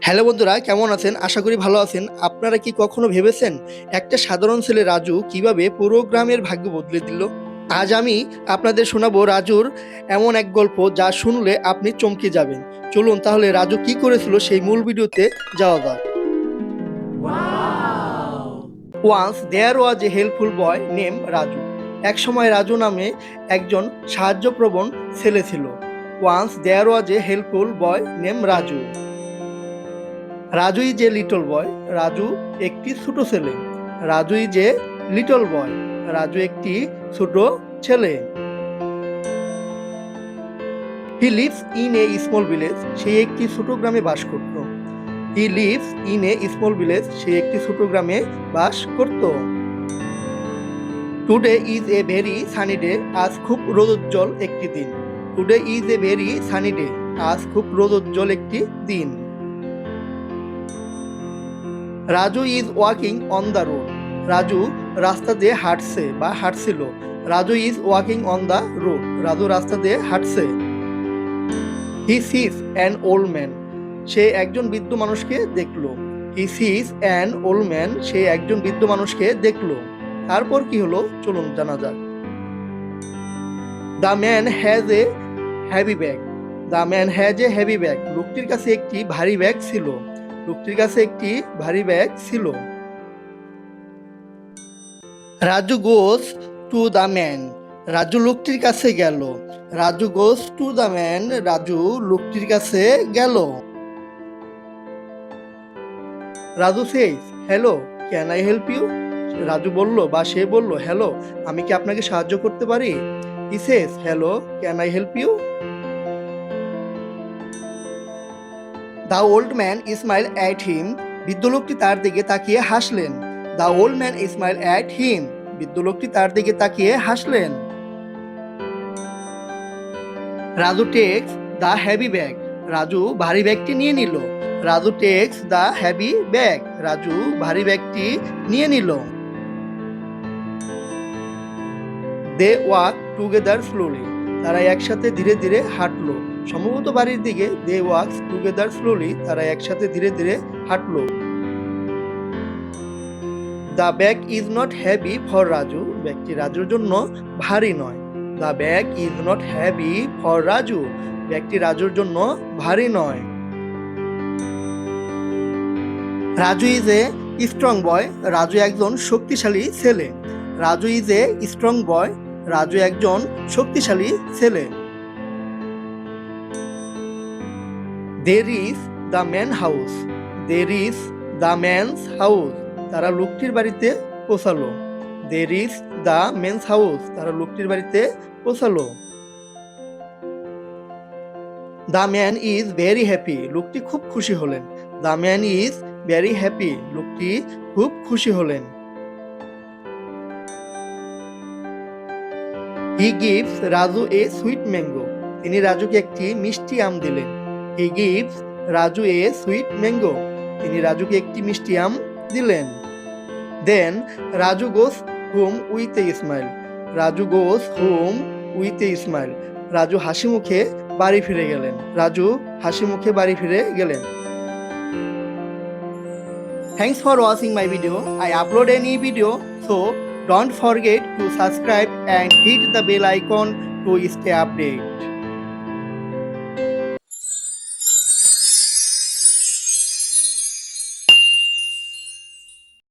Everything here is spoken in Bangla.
হ্যালো বন্ধুরা, কেমন আছেন? আশা করি ভালো আছেন। আপনারা কি কখনো ভেবেছেন একটা সাধারণ ছেলে রাজু কিভাবে পুরো গ্রামের ভাগ্য বদলে দিল? আজ আমি আপনাদের শোনাবো রাজুর এমন এক গল্প যা শুনলে আপনি চমকে যাবেন। চলুন তাহলে রাজু কি করেছিল সেই মূল ভিডিওতে যাওয়া যাক। Once there was a helpful boy name Raju. এক সময় রাজু নামে একজন সাহায্যপ্রবণ ছেলে ছিল। Once there was a helpful boy name Raju. Raju is a little boy. Raju একটি ছোট ছেলে। Raju is a little boy. Raju একটি ছোট ছেলে। He lives in a small village. সে একটি ছোট গ্রামে বাস করত। He lives in a small village. সে একটি ছোট গ্রামে বাস করত। Today is a very sunny day. আজ খুব রোদোজ্জ্বল একটি দিন। Today is a very sunny day. আজ খুব রোদোজ্জ্বল একটি দিন। Raju is walking on the road. Raju রাস্তা দিয়ে হাঁটছে বা হাঁটছিল। Raju is walking on the road. Raju রাস্তা দিয়ে হাঁটছে। He sees an old man. সে একজন বৃদ্ধ মানুষকে দেখলো। He sees an old man. সে একজন বৃদ্ধ মানুষকে দেখলো। তারপর কি হলো চলুন জানা যাক। The man has a heavy bag. The man has a heavy bag. লোকটির কাছে একটি ভারী ব্যাগ ছিল। লোকটির কাছে একটি ভারী ব্যাগ ছিল। Raju goes to the man. Raju লোকটির কাছে গেল। Raju goes to the man. Raju লোকটির কাছে গেল। Raju says hello, can I help you? Raju বলল বা সে বলল, হ্যালো, আমি কি আপনাকে সাহায্য করতে পারি? He says hello, can I help you? The old man smile at him. বৃদ্ধ লোকটি তার দিকে তাকিয়ে হাসলেন। The old man smile at him. বৃদ্ধ লোকটি তার দিকে তাকিয়ে হাসলেন। Raju takes the heavy bag. Raju ভারী ব্যাগটি নিয়ে নিল। Raju takes the heavy bag. Raju ভারী ব্যাগটি নিয়ে নিল। They walk together slowly. তারা একসাথে ধীরে ধীরে হাঁটলো। সম্ভবত বাড়ির দিকে। They walk together slowly. তারা একসাথে ধীরে ধীরে হাঁটলো। The bag is not heavy for Raju. ব্যাগটি রাজুর জন্য ভারী নয়। The bag is not heavy for Raju. ব্যাগটি রাজুর জন্য ভারী নয়। Raju is a strong boy. Raju একজন শক্তিশালী ছেলে। Raju is a strong boy. Raju একজন শক্তিশালী ছেলে। There is the man house. There is the man's house. তারা লোকটির বাড়িতে পৌঁছালো। There is the men's house. তারা লোকটির বাড়িতে পৌঁছালো। The man is very happy. লোকটি খুব খুশি হলেন। The man is very happy. লোকটি খুব খুশি হলেন। He gives Raju a sweet mango. তিনি রাজুকে একটি মিষ্টি আম দিলেন। He gives Raju a sweet mango. তিনি রাজুকে একটি মিষ্টি আম দিলেন। Then Raju goes home with a smile. Raju goes home with a smile. Raju হাসি মুখে বাড়ি ফিরে গেলেন। রাজু হাসি মুখে বাড়ি ফিরে গেলেন। Thanks for watching my video. I upload a new video, so don't forget to subscribe and hit the bell icon to stay updated.